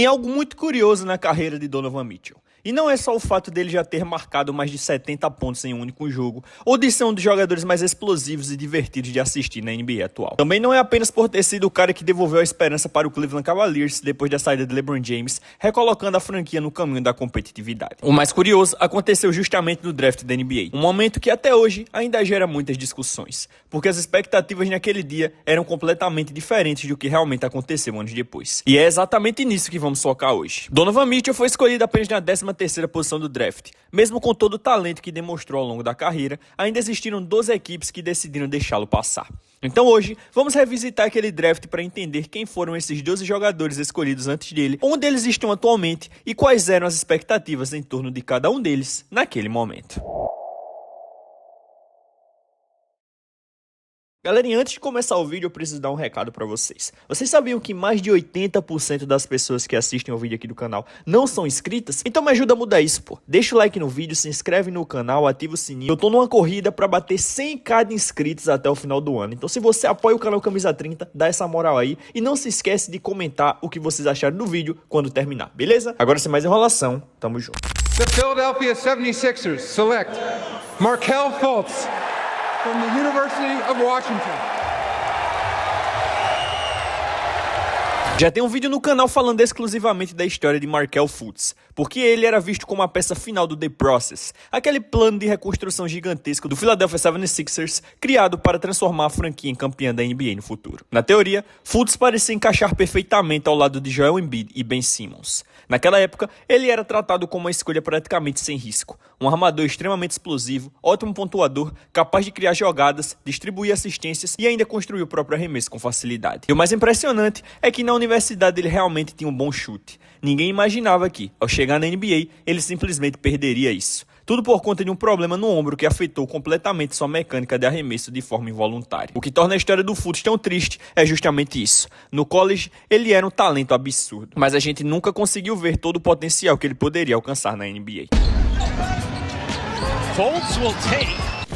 Tem algo muito curioso na carreira de Donovan Mitchell. E não é só o fato dele já ter marcado mais de 70 pontos em um único jogo, ou de ser um dos jogadores mais explosivos e divertidos de assistir na NBA atual. Também não é apenas por ter sido o cara que devolveu a esperança para o Cleveland Cavaliers depois da saída de LeBron James, recolocando a franquia no caminho da competitividade. O mais curioso aconteceu justamente no draft da NBA, um momento que até hoje ainda gera muitas discussões, porque as expectativas naquele dia eram completamente diferentes do que realmente aconteceu anos depois. E é exatamente nisso que vamos focar hoje. Donovan Mitchell foi escolhido apenas na 13ª posição do draft. Mesmo com todo o talento que demonstrou ao longo da carreira, ainda existiram 12 equipes que decidiram deixá-lo passar. Então hoje, vamos revisitar aquele draft para entender quem foram esses 12 jogadores escolhidos antes dele, onde eles estão atualmente e quais eram as expectativas em torno de cada um deles naquele momento. Galerinha, antes de começar o vídeo, eu preciso dar um recado pra vocês. Vocês sabiam que mais de 80% das pessoas que assistem ao vídeo aqui do canal não são inscritas? Então me ajuda a mudar isso, pô. Deixa o like no vídeo, se inscreve no canal, ativa o sininho. Eu tô numa corrida pra bater 100k de inscritos até o final do ano. Então se você apoia o canal Camisa 30, dá essa moral aí. E não se esquece de comentar o que vocês acharam do vídeo quando terminar, beleza? Agora sem mais enrolação, tamo junto. The Philadelphia 76ers select Markelle Fultz from the University of Washington. Já tem um vídeo no canal falando exclusivamente da história de Markelle Fultz, porque ele era visto como a peça final do The Process, aquele plano de reconstrução gigantesco do Philadelphia 76ers, criado para transformar a franquia em campeã da NBA no futuro. Na teoria, Fultz parecia encaixar perfeitamente ao lado de Joel Embiid e Ben Simmons. Naquela época, ele era tratado como uma escolha praticamente sem risco, um armador extremamente explosivo, ótimo pontuador, capaz de criar jogadas, distribuir assistências e ainda construir o próprio arremesso com facilidade. E o mais impressionante é que na universidade ele realmente tinha um bom chute. Ninguém imaginava que, ao chegar na NBA, ele simplesmente perderia isso. Tudo por conta de um problema no ombro que afetou completamente sua mecânica de arremesso de forma involuntária. O que torna a história do Fultz tão triste é justamente isso. No college, ele era um talento absurdo, mas a gente nunca conseguiu ver todo o potencial que ele poderia alcançar na NBA.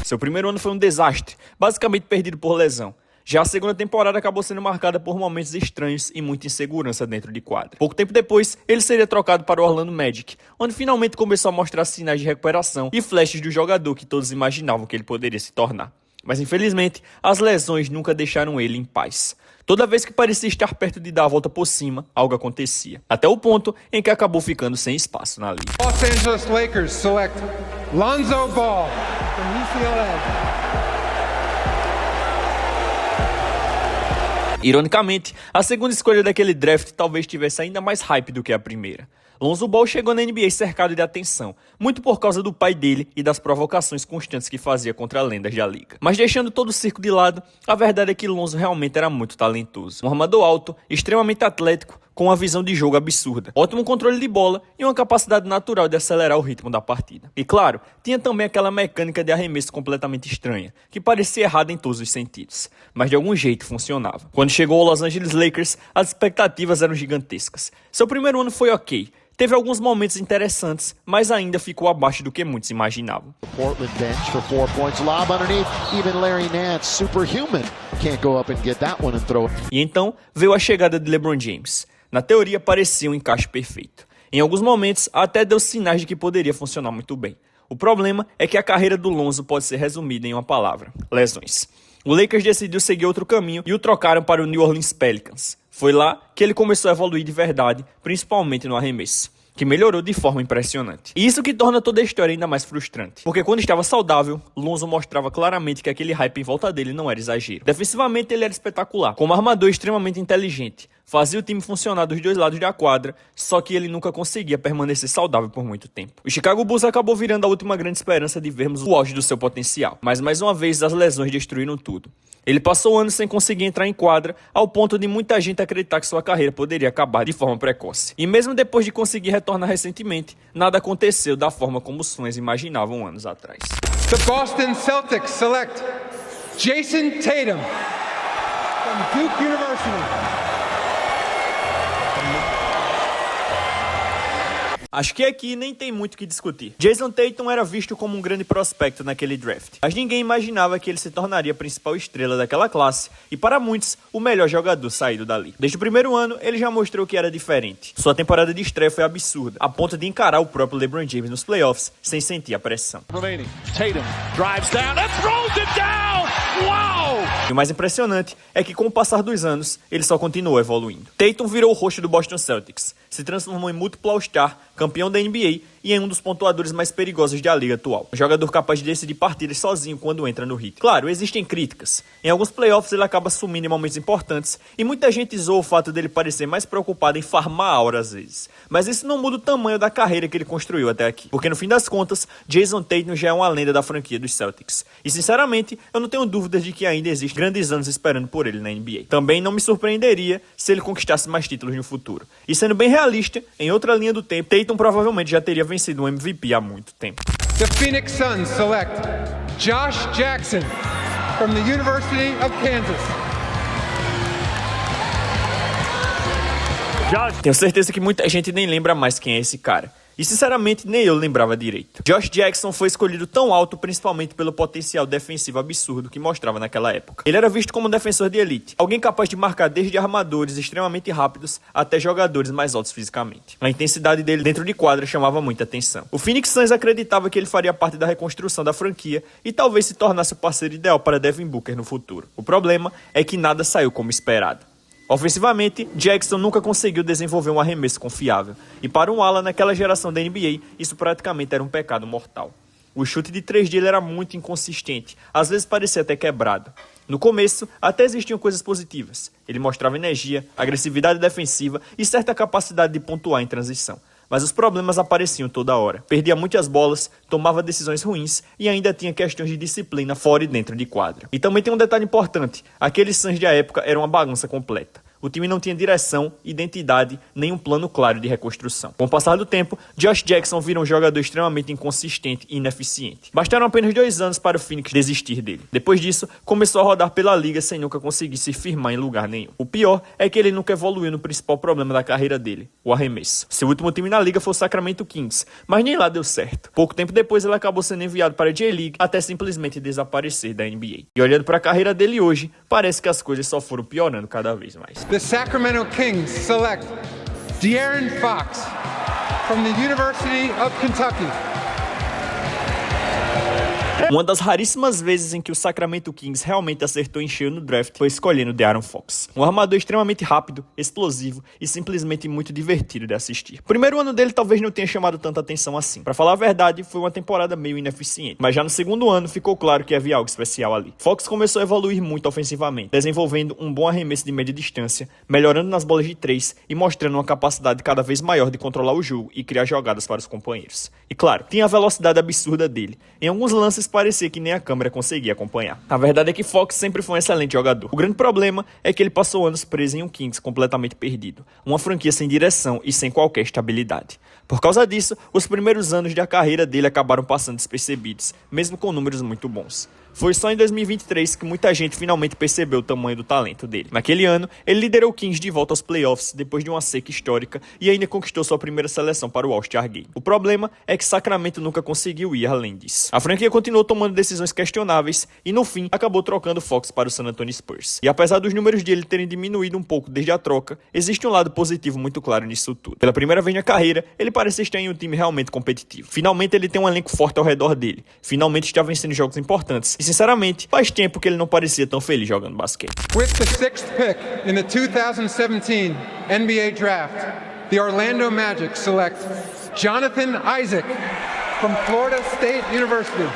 Seu primeiro ano foi um desastre, basicamente perdido por lesão. Já a segunda temporada acabou sendo marcada por momentos estranhos e muita insegurança dentro de quadra. Pouco tempo depois, ele seria trocado para o Orlando Magic, onde finalmente começou a mostrar sinais de recuperação e flashes do jogador que todos imaginavam que ele poderia se tornar. Mas infelizmente, as lesões nunca deixaram ele em paz. Toda vez que parecia estar perto de dar a volta por cima, algo acontecia. Até o ponto em que acabou ficando sem espaço na liga. Los Angeles Lakers select Lonzo Ball from UCLA. Ironicamente, a segunda escolha daquele draft talvez tivesse ainda mais hype do que a primeira. Lonzo Ball chegou na NBA cercado de atenção, muito por causa do pai dele e das provocações constantes que fazia contra lendas da liga. Mas deixando todo o circo de lado, a verdade é que Lonzo realmente era muito talentoso. Um armador alto, extremamente atlético, com uma visão de jogo absurda, ótimo controle de bola e uma capacidade natural de acelerar o ritmo da partida. E claro, tinha também aquela mecânica de arremesso completamente estranha, que parecia errada em todos os sentidos, mas de algum jeito funcionava. Quando chegou ao Los Angeles Lakers, as expectativas eram gigantescas. Seu primeiro ano foi ok, teve alguns momentos interessantes, mas ainda ficou abaixo do que muitos imaginavam. Portland bench for 4 points, lob underneath, even Larry Nance, superhuman, can't go up and get that one and throw it. E então veio a chegada de LeBron James. Na teoria parecia um encaixe perfeito. Em alguns momentos até deu sinais de que poderia funcionar muito bem. O problema é que a carreira do Lonzo pode ser resumida em uma palavra: lesões. O Lakers decidiu seguir outro caminho e o trocaram para o New Orleans Pelicans. Foi lá que ele começou a evoluir de verdade, principalmente no arremesso, que melhorou de forma impressionante. E isso que torna toda a história ainda mais frustrante, porque quando estava saudável, Lonzo mostrava claramente que aquele hype em volta dele não era exagero. Defensivamente ele era espetacular, como armador extremamente inteligente, fazia o time funcionar dos dois lados da quadra, só que ele nunca conseguia permanecer saudável por muito tempo. O Chicago Bulls acabou virando a última grande esperança de vermos o auge do seu potencial, mas mais uma vez as lesões destruíram tudo. Ele passou anos sem conseguir entrar em quadra, ao ponto de muita gente acreditar que sua carreira poderia acabar de forma precoce. E mesmo depois de conseguir retornar recentemente, nada aconteceu da forma como os fãs imaginavam anos atrás. The Boston Celtics select Jason Tatum from Duke University. Acho que aqui nem tem muito o que discutir. Jason Tatum era visto como um grande prospecto naquele draft, mas ninguém imaginava que ele se tornaria a principal estrela daquela classe e, para muitos, o melhor jogador saído dali. Desde o primeiro ano, ele já mostrou que era diferente. Sua temporada de estreia foi absurda, a ponto de encarar o próprio LeBron James nos playoffs sem sentir a pressão. Tatum drives down and throws it down! Wow! E o mais impressionante é que, com o passar dos anos, ele só continuou evoluindo. Tatum virou o rosto do Boston Celtics, se transformou em múltiplo All-Star, campeão da NBA e em um dos pontuadores mais perigosos da liga atual. Um jogador capaz de decidir partidas sozinho quando entra no hit. Claro, existem críticas. Em alguns playoffs ele acaba sumindo em momentos importantes e muita gente zoa o fato dele parecer mais preocupado em farmar aura às vezes. Mas isso não muda o tamanho da carreira que ele construiu até aqui. Porque no fim das contas, Jason Tatum já é uma lenda da franquia dos Celtics. E sinceramente, eu não tenho dúvidas de que ainda existem grandes anos esperando por ele na NBA. Também não me surpreenderia se ele conquistasse mais títulos no futuro. E sendo bem realista, em outra linha do tempo, Tatum provavelmente já teria vencido um MVP há muito tempo. The Phoenix Suns select Josh Jackson from the University of Kansas. Tenho certeza que muita gente nem lembra mais quem é esse cara. E sinceramente nem eu lembrava direito. Josh Jackson foi escolhido tão alto principalmente pelo potencial defensivo absurdo que mostrava naquela época. Ele era visto como um defensor de elite, alguém capaz de marcar desde armadores extremamente rápidos até jogadores mais altos fisicamente. A intensidade dele dentro de quadra chamava muita atenção. O Phoenix Suns acreditava que ele faria parte da reconstrução da franquia e talvez se tornasse o parceiro ideal para Devin Booker no futuro. O problema é que nada saiu como esperado. Ofensivamente, Jackson nunca conseguiu desenvolver um arremesso confiável, e para um ala naquela geração da NBA, isso praticamente era um pecado mortal. O chute de 3 dele era muito inconsistente, às vezes parecia até quebrado. No começo, até existiam coisas positivas. Ele mostrava energia, agressividade defensiva e certa capacidade de pontuar em transição. Mas os problemas apareciam toda hora. Perdia muitas bolas, tomava decisões ruins e ainda tinha questões de disciplina fora e dentro de quadra. E também tem um detalhe importante, aqueles Suns da época eram uma bagunça completa. O time não tinha direção, identidade, nem um plano claro de reconstrução. Com o passar do tempo, Josh Jackson virou um jogador extremamente inconsistente e ineficiente. Bastaram apenas 2 anos para o Phoenix desistir dele. Depois disso, começou a rodar pela liga sem nunca conseguir se firmar em lugar nenhum. O pior é que ele nunca evoluiu no principal problema da carreira dele, o arremesso. Seu último time na liga foi o Sacramento Kings, mas nem lá deu certo. Pouco tempo depois ele acabou sendo enviado para a J-League até simplesmente desaparecer da NBA. E olhando para a carreira dele hoje, parece que as coisas só foram piorando cada vez mais. The Sacramento Kings select De'Aaron Fox from the University of Kentucky. Uma das raríssimas vezes em que o Sacramento Kings realmente acertou em cheio no draft foi escolhendo De'Aaron Fox. Um armador extremamente rápido, explosivo e simplesmente muito divertido de assistir. O primeiro ano dele talvez não tenha chamado tanta atenção assim. Pra falar a verdade, foi uma temporada meio ineficiente. Mas já no segundo ano ficou claro que havia algo especial ali. Fox começou a evoluir muito ofensivamente, desenvolvendo um bom arremesso de média distância, melhorando nas bolas de 3 e mostrando uma capacidade cada vez maior de controlar o jogo e criar jogadas para os companheiros. E claro, tinha a velocidade absurda dele. Em alguns lances parecia que nem a câmera conseguia acompanhar. A verdade é que Fox sempre foi um excelente jogador. O grande problema é que ele passou anos preso em um Kings completamente perdido. Uma franquia sem direção e sem qualquer estabilidade. Por causa disso, os primeiros anos da carreira dele acabaram passando despercebidos, mesmo com números muito bons. Foi só em 2023 que muita gente finalmente percebeu o tamanho do talento dele. Naquele ano, ele liderou o Kings de volta aos playoffs depois de uma seca histórica e ainda conquistou sua primeira seleção para o All-Star Game. O problema é que Sacramento nunca conseguiu ir além disso. A franquia continuou tomando decisões questionáveis e no fim acabou trocando Fox para o San Antonio Spurs. E apesar dos números dele terem diminuído um pouco desde a troca, existe um lado positivo muito claro nisso tudo. Pela primeira vez na carreira, ele parece estar em um time realmente competitivo. Finalmente ele tem um elenco forte ao redor dele. Finalmente está vencendo jogos importantes. E sinceramente, faz tempo que ele não parecia tão feliz jogando basquete. With the 6th pick in the 2017 NBA Draft, the Orlando Magic select Jonathan Isaac from Florida State University.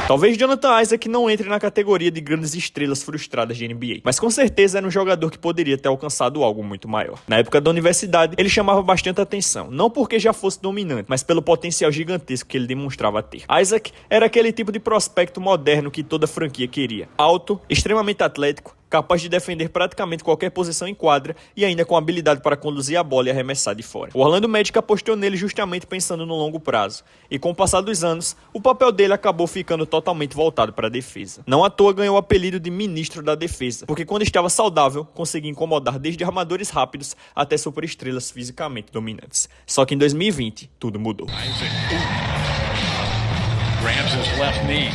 Talvez Jonathan Isaac não entre na categoria de grandes estrelas frustradas de NBA, mas com certeza era um jogador que poderia ter alcançado algo muito maior. Na época da universidade, ele chamava bastante atenção, não porque já fosse dominante, mas pelo potencial gigantesco que ele demonstrava ter. Isaac era aquele tipo de prospecto moderno que toda franquia queria. Alto, extremamente atlético, capaz de defender praticamente qualquer posição em quadra e ainda com habilidade para conduzir a bola e arremessar de fora. O Orlando Magic apostou nele justamente pensando no longo prazo, e com o passar dos anos, o papel dele acabou ficando totalmente voltado para a defesa. Não à toa ganhou o apelido de Ministro da Defesa, porque quando estava saudável, conseguia incomodar desde armadores rápidos até superestrelas fisicamente dominantes. Só que em 2020, tudo mudou. Grabs his left knee.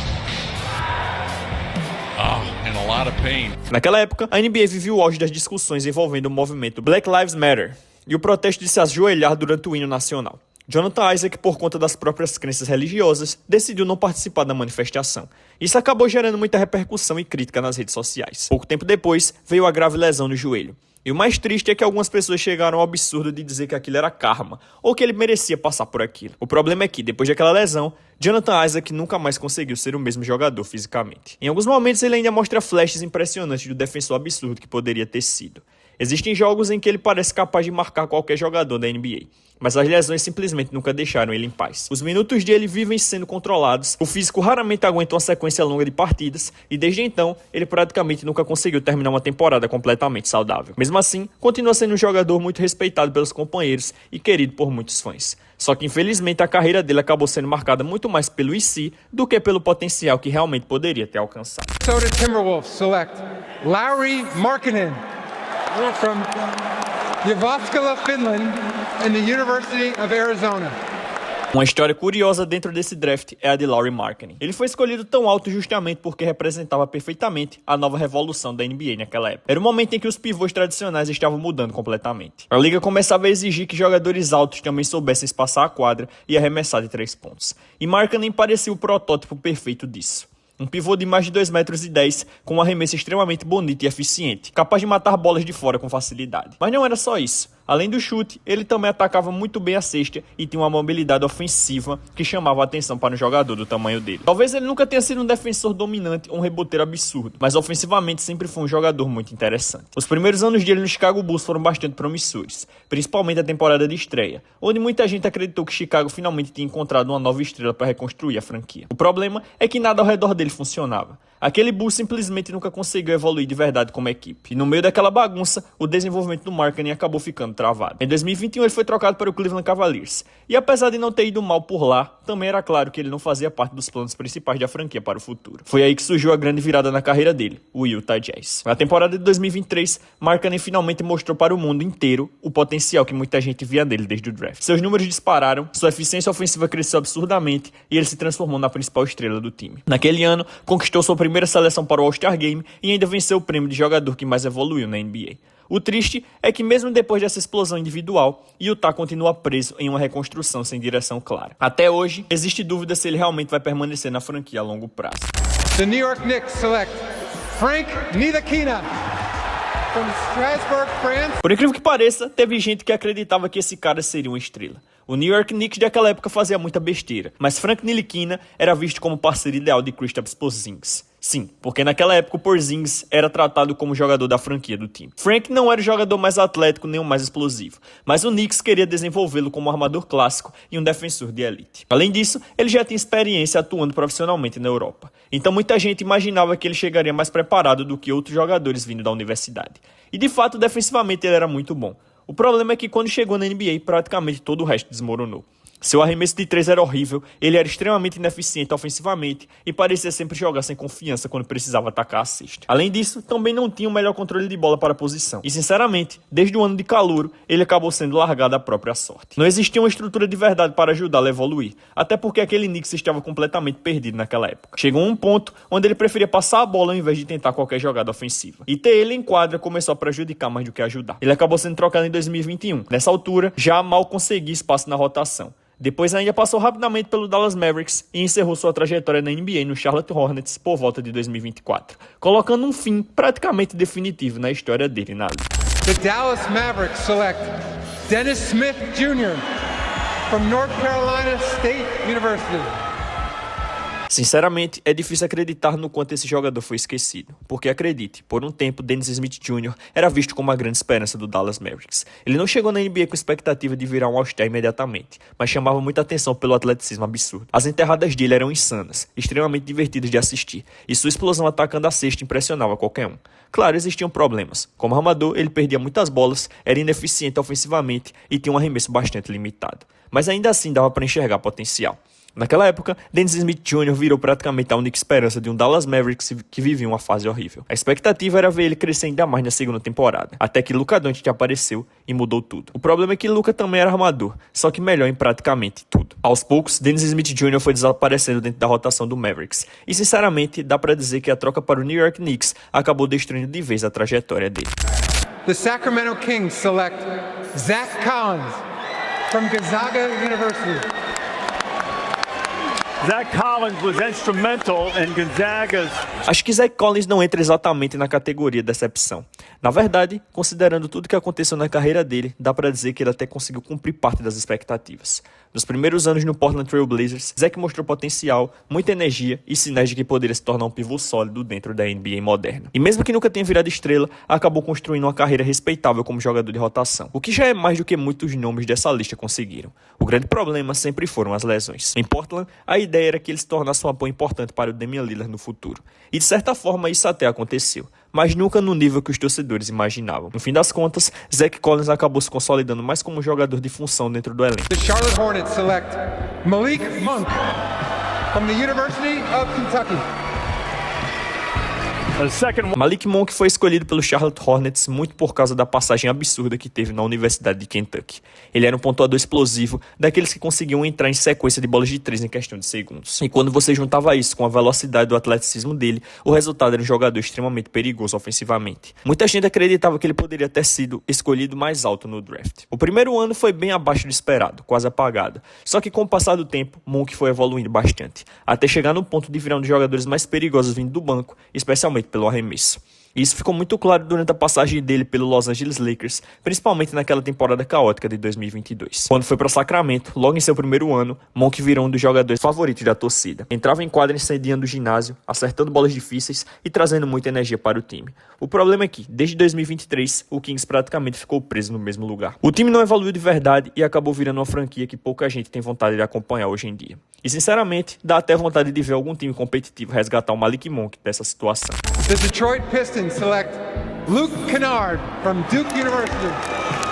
In a lot of pain. Naquela época, a NBA vivia o auge das discussões envolvendo o movimento Black Lives Matter e o protesto de se ajoelhar durante o hino nacional. Jonathan Isaac, por conta das próprias crenças religiosas, decidiu não participar da manifestação. Isso acabou gerando muita repercussão e crítica nas redes sociais. Pouco tempo depois, veio a grave lesão no joelho. E o mais triste é que algumas pessoas chegaram ao absurdo de dizer que aquilo era karma, ou que ele merecia passar por aquilo. O problema é que, depois daquela lesão, Jonathan Isaac nunca mais conseguiu ser o mesmo jogador fisicamente. Em alguns momentos ele ainda mostra flashes impressionantes do defensor absurdo que poderia ter sido. Existem jogos em que ele parece capaz de marcar qualquer jogador da NBA, mas as lesões simplesmente nunca deixaram ele em paz. Os minutos dele vivem sendo controlados, o físico raramente aguenta uma sequência longa de partidas e desde então ele praticamente nunca conseguiu terminar uma temporada completamente saudável. Mesmo assim, continua sendo um jogador muito respeitado pelos companheiros e querido por muitos fãs. Só que infelizmente a carreira dele acabou sendo marcada muito mais pelo IC do que pelo potencial que realmente poderia ter alcançado. Minnesota Timberwolves select Lauri Markkanen from Jyväskylä, Finland, and the University of Arizona. Uma história curiosa dentro desse draft é a de Lauri Markkanen. Ele foi escolhido tão alto justamente porque representava perfeitamente a nova revolução da NBA naquela época. Era o momento em que os pivôs tradicionais estavam mudando completamente. A liga começava a exigir que jogadores altos também soubessem espaçar a quadra e arremessar de 3 pontos. E Markkanen parecia o protótipo perfeito disso. Um pivô de mais de 2,10 metros, com um arremesso extremamente bonito e eficiente, capaz de matar bolas de fora com facilidade. Mas não era só isso. Além do chute, ele também atacava muito bem a cesta e tinha uma mobilidade ofensiva que chamava a atenção para um jogador do tamanho dele. Talvez ele nunca tenha sido um defensor dominante ou um reboteiro absurdo, mas ofensivamente sempre foi um jogador muito interessante. Os primeiros anos dele no Chicago Bulls foram bastante promissores, principalmente a temporada de estreia, onde muita gente acreditou que Chicago finalmente tinha encontrado uma nova estrela para reconstruir a franquia. O problema é que nada ao redor dele funcionava. Aquele Bulls simplesmente nunca conseguiu evoluir de verdade como equipe. E no meio daquela bagunça, o desenvolvimento do Markkanen acabou ficando travado. Em 2021 ele foi trocado para o Cleveland Cavaliers. E apesar de não ter ido mal por lá, também era claro que ele não fazia parte dos planos principais da franquia para o futuro. Foi aí que surgiu a grande virada na carreira dele, o Utah Jazz. Na temporada de 2023, Markkanen finalmente mostrou para o mundo inteiro o potencial que muita gente via nele desde o draft. Seus números dispararam, sua eficiência ofensiva cresceu absurdamente e ele se transformou na principal estrela do time. Naquele ano, conquistou sua primeira seleção para o All-Star Game e ainda venceu o prêmio de jogador que mais evoluiu na NBA. O triste é que mesmo depois dessa explosão individual, Utah continua preso em uma reconstrução sem direção clara. Até hoje, existe dúvida se ele realmente vai permanecer na franquia a longo prazo. The New York Knicks select Frank Ntilikina from Strasbourg, France. Por incrível que pareça, teve gente que acreditava que esse cara seria uma estrela. O New York Knicks daquela época fazia muita besteira, mas Frank Ntilikina era visto como parceiro ideal de Kristaps Porzingis. Sim, porque naquela época o Porzingis era tratado como jogador da franquia do time. Frank não era o jogador mais atlético nem o mais explosivo, mas o Knicks queria desenvolvê-lo como um armador clássico e um defensor de elite. Além disso, ele já tinha experiência atuando profissionalmente na Europa, então muita gente imaginava que ele chegaria mais preparado do que outros jogadores vindo da universidade. E de fato, defensivamente ele era muito bom. O problema é que quando chegou na NBA, praticamente todo o resto desmoronou. Seu arremesso de 3 era horrível, ele era extremamente ineficiente ofensivamente e parecia sempre jogar sem confiança quando precisava atacar a cesta. Além disso, também não tinha o melhor controle de bola para a posição. E sinceramente, desde o ano de calouro, ele acabou sendo largado à própria sorte. Não existia uma estrutura de verdade para ajudá-lo a evoluir, até porque aquele Knicks estava completamente perdido naquela época. Chegou um ponto onde ele preferia passar a bola ao invés de tentar qualquer jogada ofensiva. E ter ele em quadra começou a prejudicar mais do que ajudar. Ele acabou sendo trocado em 2021. Nessa altura, já mal conseguia espaço na rotação. Depois ainda passou rapidamente pelo Dallas Mavericks e encerrou sua trajetória na NBA no Charlotte Hornets por volta de 2024, colocando um fim praticamente definitivo na história dele na liga. The Dallas Mavericks select Dennis Smith Jr. from North Carolina State University. Sinceramente, é difícil acreditar no quanto esse jogador foi esquecido, porque acredite, por um tempo Dennis Smith Jr. era visto como a grande esperança do Dallas Mavericks. Ele não chegou na NBA com expectativa de virar um All-Star imediatamente, mas chamava muita atenção pelo atleticismo absurdo. As enterradas dele eram insanas, extremamente divertidas de assistir, e sua explosão atacando a cesta impressionava qualquer um. Claro, existiam problemas. Como armador, ele perdia muitas bolas, era ineficiente ofensivamente e tinha um arremesso bastante limitado. Mas ainda assim dava para enxergar potencial. Naquela época, Dennis Smith Jr. virou praticamente a única esperança de um Dallas Mavericks que vivia uma fase horrível. A expectativa era ver ele crescer ainda mais na segunda temporada, até que Luka Doncic apareceu e mudou tudo. O problema é que Luka também era armador, só que melhor em praticamente tudo. Aos poucos, Dennis Smith Jr. foi desaparecendo dentro da rotação do Mavericks, e sinceramente dá pra dizer que a troca para o New York Knicks acabou destruindo de vez a trajetória dele. The Sacramento Kings select Zach Collins from Gonzaga University. Zach Collins was instrumental in Gonzaga's. Acho que Zach Collins não entra exatamente na categoria decepção. Na verdade, considerando tudo que aconteceu na carreira dele, dá pra dizer que ele até conseguiu cumprir parte das expectativas. Nos primeiros anos no Portland Trail Blazers, Zach mostrou potencial, muita energia e sinais de que poderia se tornar um pivô sólido dentro da NBA moderna. E mesmo que nunca tenha virado estrela, acabou construindo uma carreira respeitável como jogador de rotação, o que já é mais do que muitos nomes dessa lista conseguiram. O grande problema sempre foram as lesões. Em Portland, a ideia era que ele se tornasse um apoio importante para o Damian Lillard no futuro. E de certa forma isso até aconteceu, mas nunca no nível que os torcedores imaginavam. No fim das contas, Zach Collins acabou se consolidando mais como um jogador de função dentro do elenco. The Charlotte Hornets select Malik Monk from the University of Kentucky. Malik Monk foi escolhido pelo Charlotte Hornets muito por causa da passagem absurda que teve na Universidade de Kentucky. Ele era um pontuador explosivo, daqueles que conseguiam entrar em sequência de bolas de 3 em questão de segundos. E quando você juntava isso com a velocidade do atleticismo dele, o resultado era um jogador extremamente perigoso ofensivamente. Muita gente acreditava que ele poderia ter sido escolhido mais alto no draft. O primeiro ano foi bem abaixo do esperado, quase apagado. Só que com o passar do tempo, Monk foi evoluindo bastante, até chegar no ponto de virar um dos jogadores mais perigosos vindo do banco, especialmente pelo arremesso. E isso ficou muito claro durante a passagem dele pelo Los Angeles Lakers, principalmente naquela temporada caótica de 2022. Quando foi para Sacramento, logo em seu primeiro ano, Monk virou um dos jogadores favoritos da torcida. Entrava em quadra incendiando o ginásio, acertando bolas difíceis e trazendo muita energia para o time. O problema é que, desde 2023, o Kings praticamente ficou preso no mesmo lugar. O time não evoluiu de verdade e acabou virando uma franquia que pouca gente tem vontade de acompanhar hoje em dia. E sinceramente, dá até vontade de ver algum time competitivo resgatar o Malik Monk dessa situação. The Detroit Pistons select Luke Kennard from Duke University.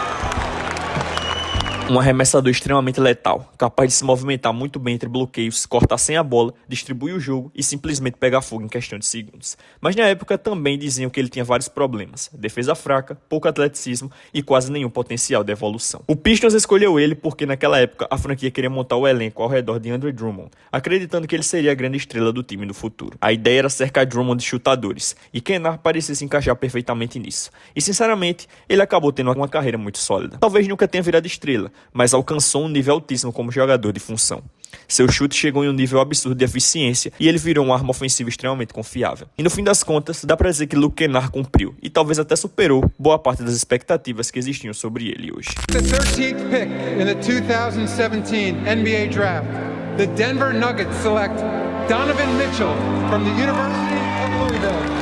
Um arremessador extremamente letal, capaz de se movimentar muito bem entre bloqueios, cortar sem a bola, distribuir o jogo e simplesmente pegar fogo em questão de segundos. Mas na época também diziam que ele tinha vários problemas, defesa fraca, pouco atleticismo e quase nenhum potencial de evolução. O Pistons escolheu ele porque naquela época a franquia queria montar o elenco ao redor de Andre Drummond, acreditando que ele seria a grande estrela do time no futuro. A ideia era cercar Drummond de chutadores, e Kennard parecia se encaixar perfeitamente nisso. E sinceramente, ele acabou tendo uma carreira muito sólida. Talvez nunca tenha virado estrela, mas alcançou um nível altíssimo como jogador de função. Seu chute chegou em um nível absurdo de eficiência e ele virou uma arma ofensiva extremamente confiável. E no fim das contas, dá pra dizer que Luke Kennard cumpriu e talvez até superou boa parte das expectativas que existiam sobre ele hoje. The 13th pick in the 2017 NBA Draft, the Denver Nuggets select Donovan Mitchell from the University of Louisville.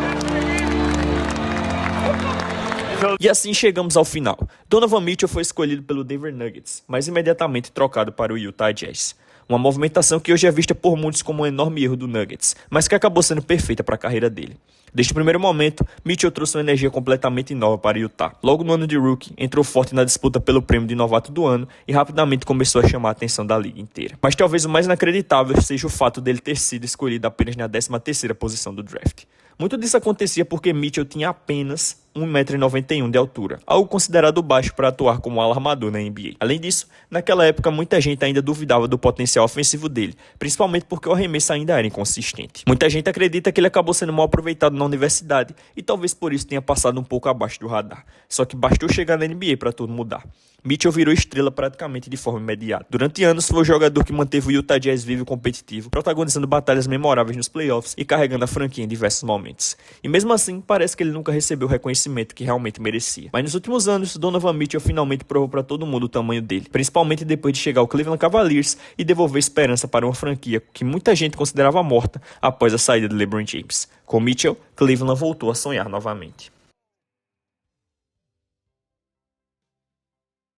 E assim chegamos ao final. Donovan Mitchell foi escolhido pelo Denver Nuggets, mas imediatamente trocado para o Utah Jazz. Uma movimentação que hoje é vista por muitos como um enorme erro do Nuggets, mas que acabou sendo perfeita para a carreira dele. Desde o primeiro momento, Mitchell trouxe uma energia completamente nova para Utah. Logo no ano de rookie, entrou forte na disputa pelo prêmio de novato do ano e rapidamente começou a chamar a atenção da liga inteira. Mas talvez o mais inacreditável seja o fato dele ter sido escolhido apenas na 13ª posição do draft. Muito disso acontecia porque Mitchell tinha apenas 1,91 m de altura, algo considerado baixo para atuar como ala armador na NBA. Além disso, naquela época muita gente ainda duvidava do potencial ofensivo dele, principalmente porque o arremesso ainda era inconsistente. Muita gente acredita que ele acabou sendo mal aproveitado na universidade e talvez por isso tenha passado um pouco abaixo do radar. Só que bastou chegar na NBA para tudo mudar. Mitchell virou estrela praticamente de forma imediata. Durante anos foi o jogador que manteve o Utah Jazz vivo e competitivo, protagonizando batalhas memoráveis nos playoffs e carregando a franquia em diversos momentos. E mesmo assim, parece que ele nunca recebeu o reconhecimento que realmente merecia. Mas nos últimos anos, Donovan Mitchell finalmente provou para todo mundo o tamanho dele, principalmente depois de chegar ao Cleveland Cavaliers e devolver esperança para uma franquia que muita gente considerava morta após a saída de LeBron James. Com Mitchell, Cleveland voltou a sonhar novamente.